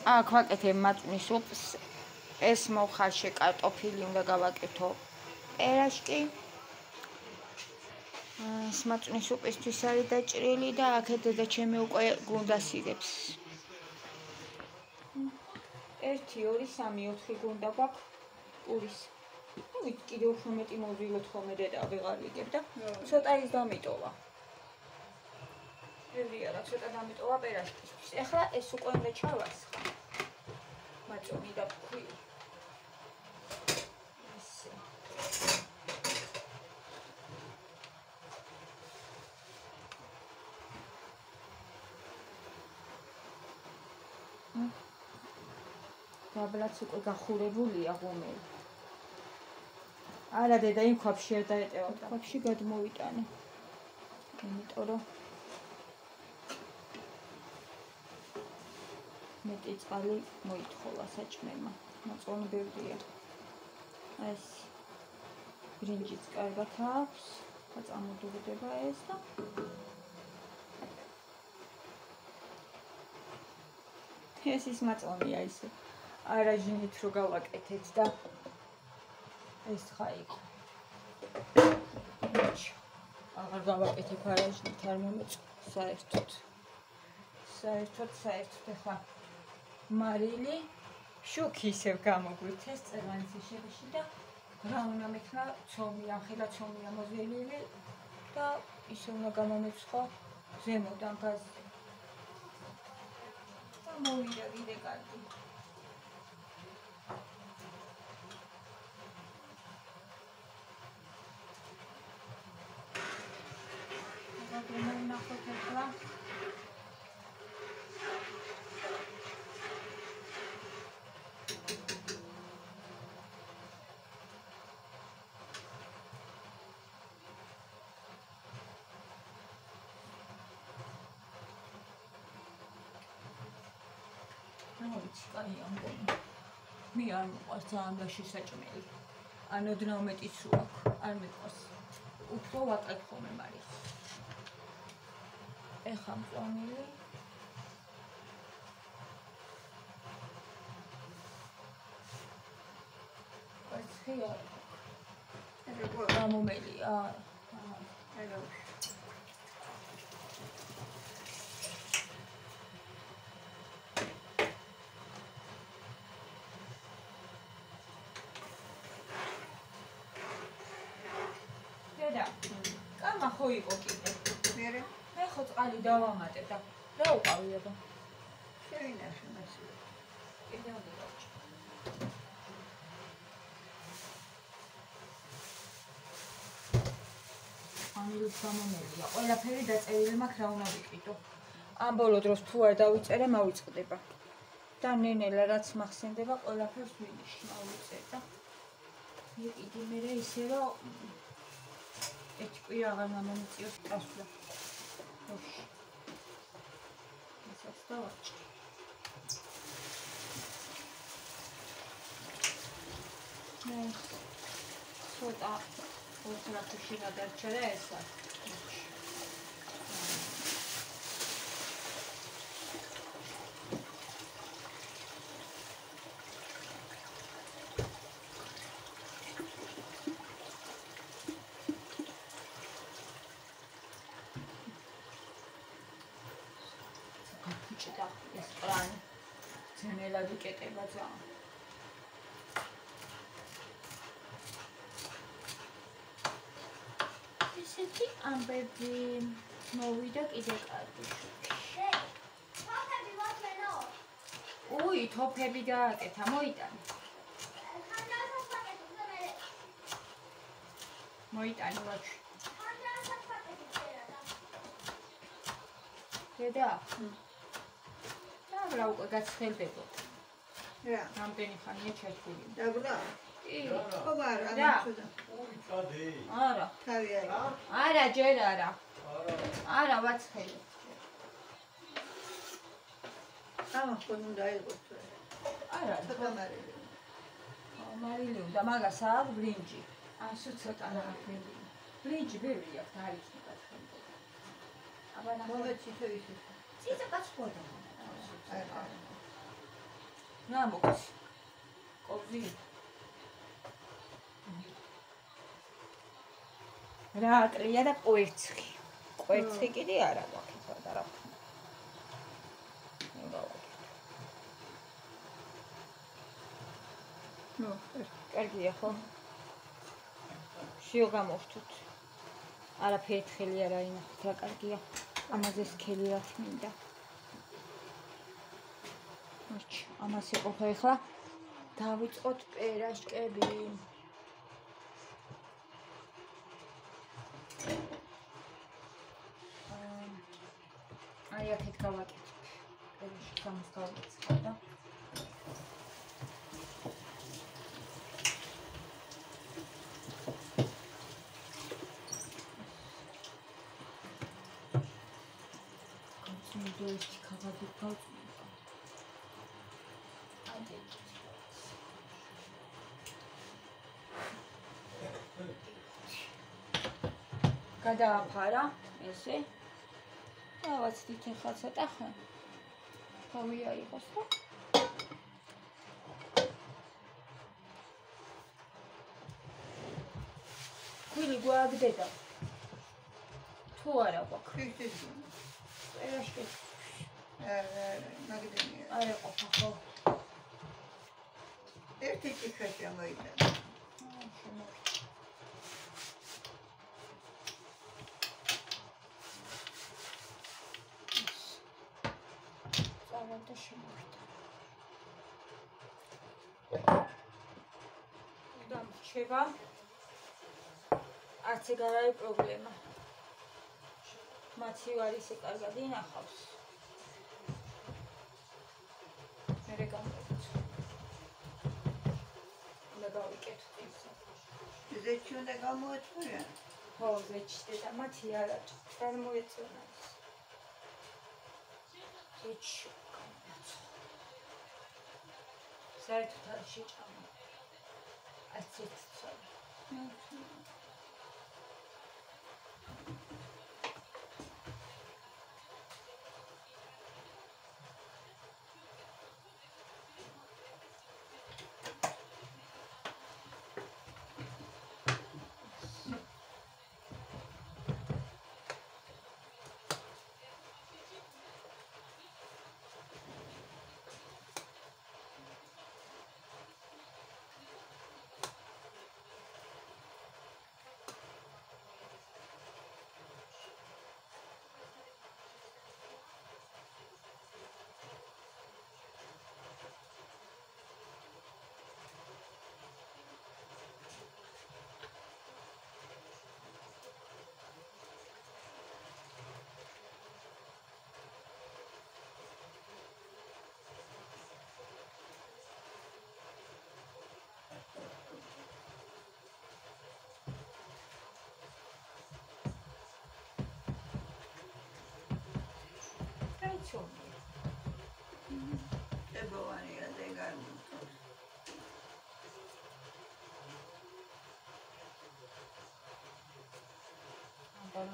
აქ ვაკეთებ მაწვნის სუპს. ეს მოხარშე კარტოფილი უნდა გავაკეთო. პერაშკი. ეს მაწვნის სუპისთვის არის დაჭრილი და აქეთ და ჩემი უკვე გუნდა სირებს. 1 2 3 4 გუნდა გვაქვს პურის. კიდევ უფრო მეტი მოვივლოთ ხოლმე დედა ვეღარ ვიგებ და ცოტა ის დამიტოვა. ბევრია რა ცოტა დამიტოვა პერაშკისთვის. ეხლა ეს უკვე უნდა ჩავასხა. მაწვნი და ფქვილი. ესე. დაბლაც უკვე გახურებულია ღუმელი. არა დედა იმ ქვაფში არ დაეტევა. ქვაფში გადმოვიტანე. იმიტომ რომ მეტი წყალი მოითხოვა საჭმელმა. მაწვანე ბევრია. ეს ბრინჯიც კარგად აქვს. წამოდურდება ეს და ეს ის მაწვანეა ისე. არა ჟინით რო გავაკეთეთ და ეს ხა იყო. აღარ გავაკეთებ არა ჟინით არ მომეწონა საერთოდ. საერთოდ ეხლა მარილი შუქი ისევ გამოგვირთეს წერანის შეში და რა უნდა მეკნა ცომი ახლა ცომი ამოზელილი და ისე უნდა გამომეცხო ზემოდან გაზი. და მოვიდა ვიდე კარგი. ნახოთ ახლა კაი ამბობ. მე არ მოყვარს ძალიან და შესაჭმელი. ან ოდნავ მეტიც აქვს. არ მეყვარს. უფრო ვაკეთებ ხოლმე მარის. ეხა მწვანილი. ეს ხია. ეგ გამომელია. ეგ კამა ხო იყო კიდე. მე ხო წყალი დავამატე და რა უყავი აბა. შევინახე მასე. კიდე მოვიჭი. ამილს გამომელია. ყველაფერი დაწერილი მაქვს რა უნდა ვიყიდო. ამ ბოლო დროს თუ არ დავიწერე მავიწყდება. და ნენელა რაც მახსენდება ყველაფერს ვინიშნავ და იყიდი მე ისე რომ ეს კვირა აღარ მომიწიოს წასვლა. ოშ. ესაც დავაჭრე. ცოტა უსრაფში გადარჩა და ესა. და ეს პრანი ძნელად იკეტება ძალიან. ესეთი ამბები მოვიდა კიდე კარგი. თოფები მოწმენო. უი, თოფები გააკეთა, მოიტანე. მოიტანე ვაჩი. დედა. რა უკვე გაცხელდებო. რა, რამდენი ხანია ჩაჭრილი. დაგვრა? კი. ხობა არა, ამჩოდა. უი, წადე. არა. თავი არა. არა, ჯერ არა. არა, ვაცხელი. ამა ხო უნდა იყოს. არა, ცოტა მარილი. მარილი უნდა, მაგას აქვს ბრინჯი. ასო ცოტა მარილი. ბრინჯი ბევრი აქვს, არის გაცხელდება. აბა ნახე. მოვეცი თუ ისე. ციცაკაც ხოდა. რა მოგწ კობზი რა აკრია და კვერცხი კვერცხი კიდე არა გვაქვს და რა ნუ კარგია ხო შიო გამოვთვით არაფერი თხელი არა ინახეთ რა კარგია ამაზე სქელი რა თმინდა ამას იყოფა ახლა დავიწყოთ პერაშკები აი აქეთ გავაკეთებ პერაშკს ამას გავიწყებ და ერთი ქაღალდი გავწმენდა. გადააფარა ესე. რაღაც თითე ხა ცოტა ხან. თავია იყოს და ქვილი გვააგდედა. თუ არა გვაქვს. პერაშკი მაგდენია. არა ყოფა ხო. ერთი ტიქა შემოიდა. წავალდა შემოვიდა. დამრჩება. არც ეგ არ არის პრობლემა. მაცივარი ისე კარგად ინახავს. მერე გამოვიცი. უნდა გავიკეთო ისე. ზეჩი უნდა გამოეწვია? ხო, ზეჩი და მათი არა წარმოეწონა. ზეჩი გამოეწვა. საერთოდ არ შეჭამა. არც ერთ ცალ.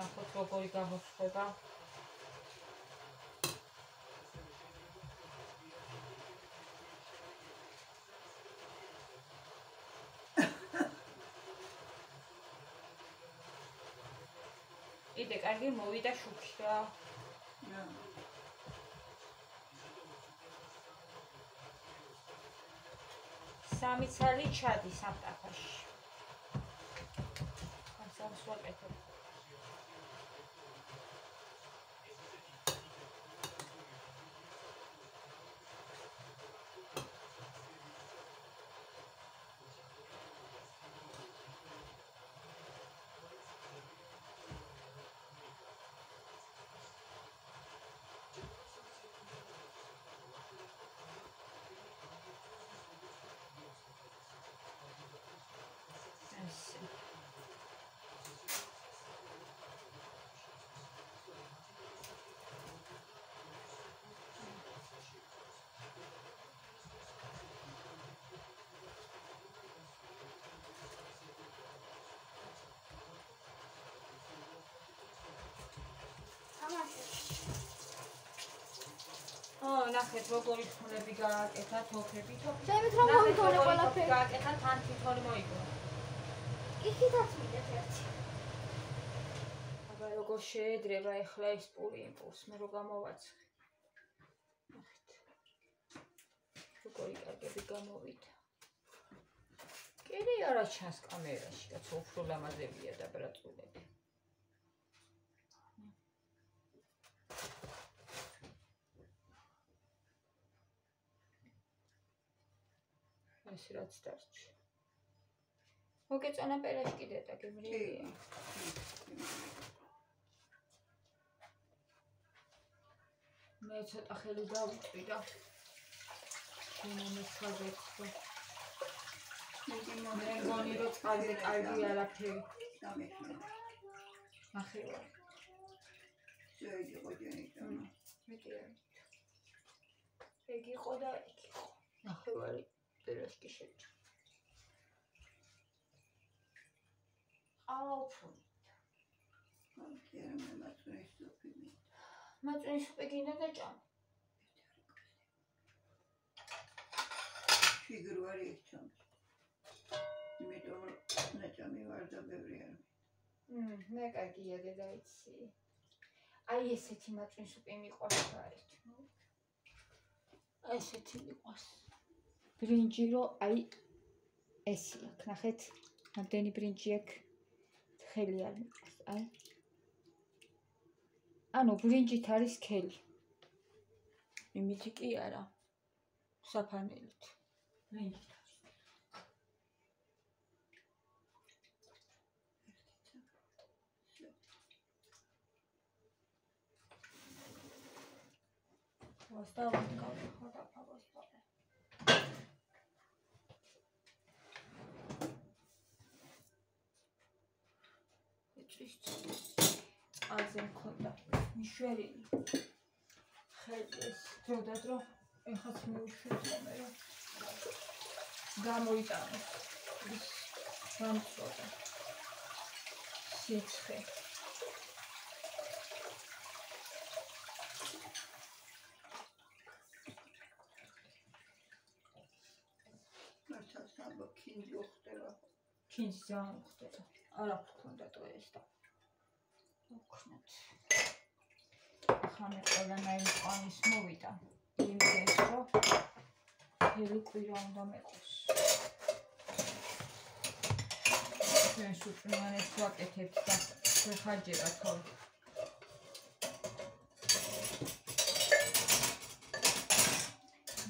ნახოთ როგორი გამოხდება. იდე კარგი მოვიდა შუქი რა. სამი ცალი ჩადის ამ ტაფაში. ამას ვაკეთებ. ნახეთ როგორი ხმლები გააკეთა თოფები David რომ მოიგონე ყველაფერი. გააკეთა თან თვითონ მოიგო. იქითაც მიდეთ ერთი. აბა როგორ შეედრება ეხლა ეს პური იმპულს მე რო გამოვაცხე. ნახეთ. როგორი კარგები გამოვიდა. კერი არა ჩანს კამერაში, კაცო უფრო ლამაზებია და ბრაწულები. ეს რაც დარჩა. მოგეწონა პერაში კიდე და გემრიელია. მე ცოტა ხელი დავუწვი და მომეცადეთ რომ მე მგონი რომ წყალზე კარგი არაფერი. ნახევარი. ზეგი ყოჯენი დამა. მეტი არ. ეგ იყო და ეგ იყო. ნახევარი პერაში კი შეჭა. აუფუ. ამქერე მაწუნის სუპი. მაწუნის სუპი გინდა და ჭამ. ფიგურვარი ეჩამ. იმიტომ ნაჭამი ვარ და ბევრი არ. მე კარგია დედა იცი. აი ესეთი მაწუნის სუპი მიყვარს საერთოდ. ესეთი მიყვარს. ბრინჯი რო აი ესი აქვს, ნახეთ, რამდენი ბრინჯი აქვს. ხელი არ მიყვარს, აი. ანუ ბრინჯით არის ხელი. იმითი კი არა. საფანელით. ბრინჯით. ვასტავთ გავხოდა ფავოსტავე. ეჭვის წყალზე მქონდა მიშვერილი. ხელს დროდადრო ეხაც მივუშვერდი მე რომ გამოიტანო. ის გამწოდა. სიცხე. კინძი ხდება. კინძი ძალიან ხდება. არა გქონდა ტოეს და ვქნათ. ხამე ყველანაირი ყანის მოვიდა. იმდეს რომ ხელი კვირა უნდა მეყოს. ჩვენ სუპრიმანეს ვაკეთებთ და ხერხაჯერა თორე.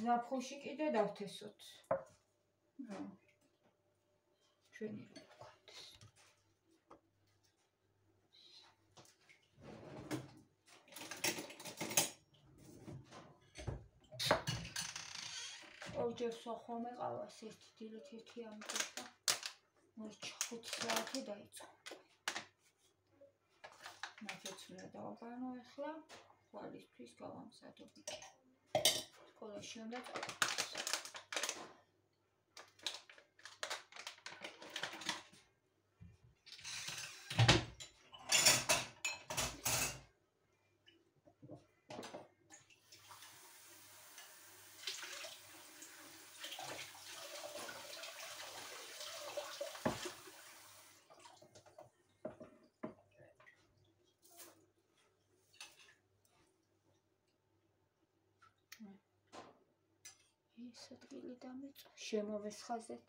ზაფხულში კიდე დავთესოთ. ჩვენი რო გქონდეს. ორჯერ სოხომე ყავას ერთი დილით ერთი ამბობდა. მორჩა 5 საათი დაიწყო. მათაც უნდა დავაბანო ახლა. თვალისთვის გავამზადო. სკოლაში უნდა წავიდე. ეს ადგილი დამეწყო შემოვესხაზეთ.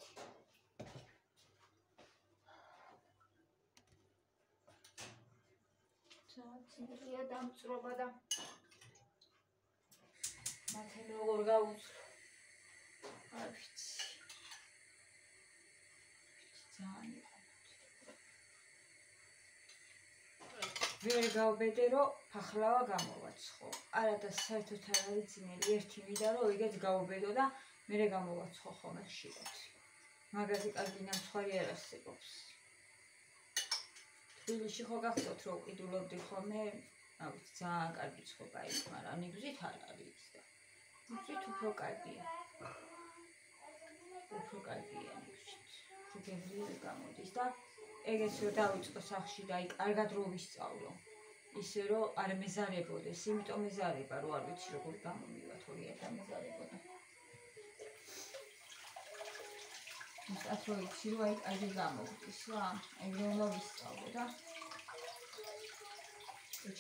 ძალიან დამწრობა და მათე როგორ გაუწრო. არ ვიცი. ძალიან ვერ გავბედე რომ ფახლავა გამოვაცხო. არა და საერთოდ არ არის ძნელი. ერთი მიდა რომ იგაც გავბედო და მერე გამოვაცხო ხოლმე ხშირად. მაგაზე კარგი ნამცხვარი არ არსებობს. თბილისში ხო გახსოვთ რომ ვყიდულობდი ხოლმე, ავიც ძალიან კარგი ცხობა იქ, მაგრამ ნიგზით არ არის და. ნიგზით უფრო კარგია. უფრო კარგია ნიგზით. გემრიელი გამოდის და ეგეც რომ დავიწყო სახში და აი კარგად რო ვისწავლო. ისე რომ არ მეზარებოდეს, იმიტომ მეზარება, რომ არ ვიცი როგორ გამომივა, თორე არ მეზარებოდა. ისეთ რომ იცი რომ აი გამოგდის რა, აი რომ ვისწავლე და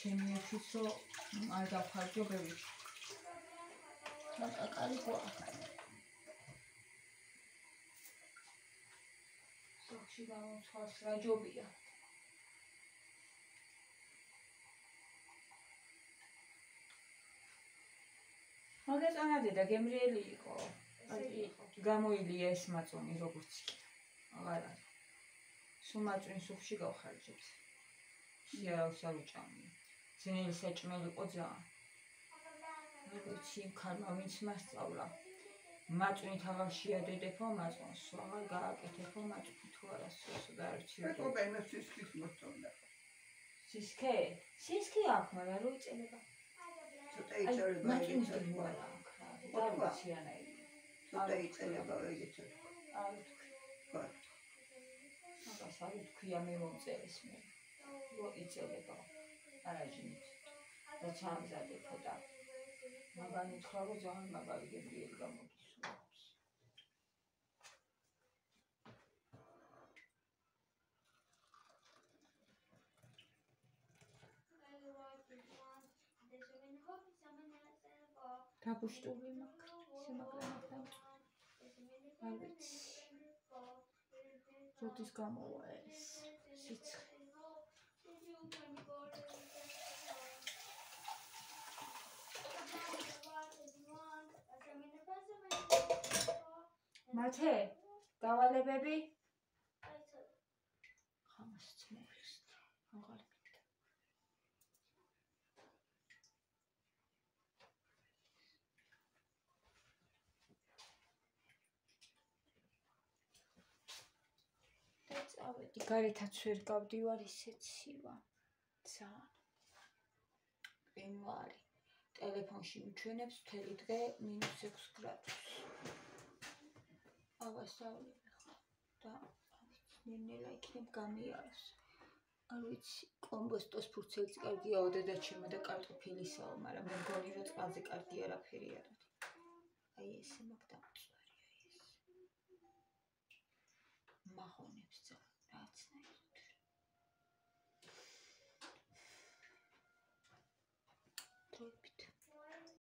ჩემი ეშიც რომ არ დავხარჯო ბევრი. კაკალი გვაქვს. სოხში გამომცხავს რა ჯობია. მაგეწონა დედა გემრიელი იყო. გამოილია ეს მაწონი როგორც იქ. აღარ არის. სულ მაწონის სუფში გავხარჯებთ. შეაუს არ უჭამია. ძნელი საჭმელი იყო ძალიან. ვიცი ქარმა ვინც მასწავლა. მაწონით აღარ შეადედებო მაწონს, აღარ გააკეთებო მაწონი თუ არა სულს და არჩევ. ეკობენა სისქის მოსწონდა. სისქე? სისქე აქვს, მაგრამ რო იწელება. ცოტა იწელება. მაწონის გიგო არა აქვს. და ვიციანაი. ცოტა იწელება ეგეც. არ ვთქვი. ხო. მაგას არ ვთქვია მე მომწერეს მე. რო იწელება. არაჟინით. როცა ამზადებო და მაგანი თქვა რომ ძალიან მაგარი გემრიელი გამოდის. გაბუშტული მაქვს, ისე მაგრამ არ ვიცი. როდის გამოვა ეს სიცხე. მათე, დავალებები? ხამას წმერის. აღარ მიგდა. წავედი, გარეთაც ვერ გავდივარ, ისე ცივა. ძალიან. ყინვარი. ტელეფონში მიჩვენებს მთელი დღე -6 გრადუსი. ავასწავლები ხა და ნელა იქნებ გამიაროს. არ ვიცი, კომბოსტოს ფურცელიც კარგიაო დედაჩემო და კარტოფილისაო, მაგრამ მე მგონი რომ წყალზე კარგი არაფერი არ არის. აი ესე მაგ დამწვარია ეს. მახონებს ძალიან რაცნაირად. დროებით